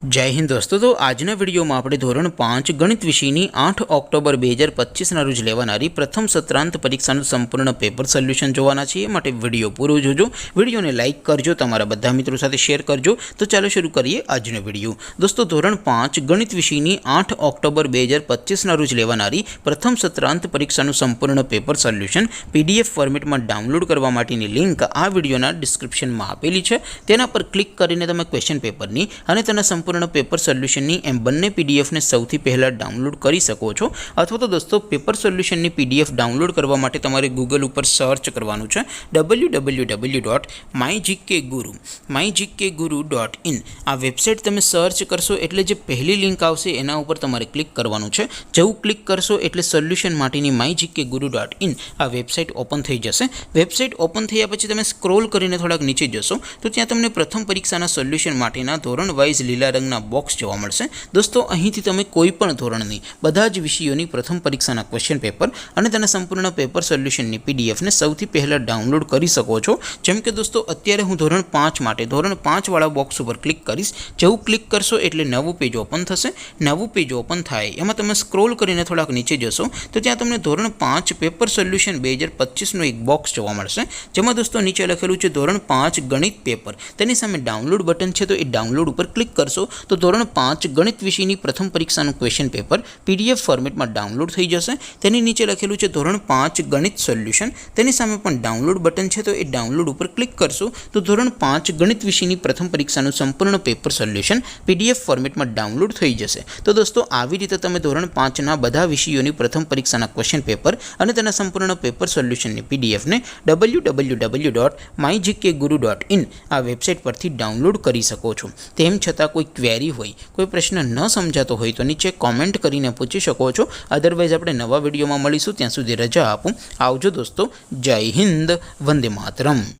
जय हिंद दोस्तों। तो आजना विडियो में આપણે ધોરણ 5 ગણિત વિષયની 8 ઓક્ટોબર 2025 ના રોજ લેવાનારી પ્રથમ સત્રાંત પરીક્ષાનું સંપૂર્ણ પેપર સોલ્યુશન જોવાના છીએ। માટે વિડિયો પૂરો જોજો, વિડિયોને લાઈક કરજો, તમારા બધા મિત્રો સાથે શેર કરજો। તો ચાલો શરૂ કરીએ આજનો વિડિયો। દોસ્તો ધોરણ 5 ગણિત વિષયની 8 ઓક્ટોબર 2025 ના રોજ લેવાનારી પ્રથમ સત્રાંત પરીક્ષાનું સંપૂર્ણ પેપર સોલ્યુશન PDF ફોર્મેટમાં ડાઉનલોડ કરવા માટેની લિંક આ વિડિયોના ડિસ્ક્રિપ્શનમાં આપેલી છે। તેના પર ક્લિક કરીને તમે ક્વેશ્ચન પેપરની અને તેના સંપૂર્ણ पेपर सोल्यूशन एम बने पीडीएफ ने सौथी पहला डाउनलॉड करी सको छो। अथवा तो दोस्तों पेपर सोल्यूशन नी पीडीएफ डाउनलॉड करवा माटे तमारे गूगल पर सर्च करवानुं छे www.mygkguru.in। आ वेबसाइट तमे सर्च करशो एटले जे पहली लिंक आवशे एना उपर तमारे क्लिक करवानुं छे। जेवुं क्लिक करशो एटले सोल्यूशन माटेनी mygkguru.in आ वेबसाइट ओपन थई जशे। वेबसाइट ओपन थया पछी तमे स्क्रॉल करीने थोड़ाक नीचे जशो तो त्यां तमने प्रथम परीक्षाना सोल्यूशन माटेना धोरण वाइज लीला रंगना बॉक्स जोवा मळशे। दोस्तों અહીંથી તમે કોઈપણ ધોરણની બધા જ વિષયોની પ્રથમ પરીક્ષાના ક્વેશ્ચન પેપર અને તેના સંપૂર્ણ પેપર સોલ્યુશનની પીડીએફ ને સૌથી પહેલા ડાઉનલોડ કરી શકો છો। જેમ કે દોસ્તો અત્યારે હું ધોરણ 5 માટે ધોરણ 5 વાળા બોક્સ ઉપર ક્લિક કરીશ। જેવું ક્લિક કરશો એટલે નવું પેજ ઓપન થશે। નવું પેજ ઓપન થાય એમાં તમે સ્ક્રોલ કરીને થોડાક નીચે જશો તો ત્યાં તમને ધોરણ 5 પેપર સોલ્યુશન 2025 નો એક બોક્સ જોવા મળશે। જેમાં દોસ્તો નીચે લખેલું છે ધોરણ 5 ગણિત પેપર, તેની સામે ડાઉનલોડ બટન છે તો એ ડાઉનલોડ ઉપર ક્લિક કરશો तो धोरण 5 गणित विषयनी प्रथम परीक्षाનું क्वेश्चन पेपर पीडीएफ फॉर्मेट में डाउनलॉड थई जशे। तेनी नीचे लखेलुं छे धोरण 5 गणित सोल्यूशन, तेनी सामे पण डाउनलॉड बटन छे तो ए डाउनलॉड पर क्लिक करशो तो धोरण 5 गणित विषयनी प्रथम परीक्षाનું संपूर्ण पेपर सोल्यूशन पीडीएफ फॉर्मेट में डाउनलॉड थई जशे। तो दोस्तों આવી રીતે તમે ધોરણ 5 ના બધા વિષયોની પ્રથમ પરીક્ષાના ક્વેશ્ચન પેપર અને તેના સંપૂર્ણ પેપર સોલ્યુશનની પીડીએફ ને www.mygkguru.in આ વેબસાઇટ પરથી ડાઉનલોડ કરી શકો છો। તેમ છતાં કોઈ क्वेरी होय, कोई प्रश्न न समझातो होय तो नीचे कॉमेंट करीने पूछी शको छो। अदरवाइज आपणे नवा विडियो में मळीशुं, त्यां सुधी रजा आपो। आवजो दोस्तों। जय हिंद, वंदे मातरम।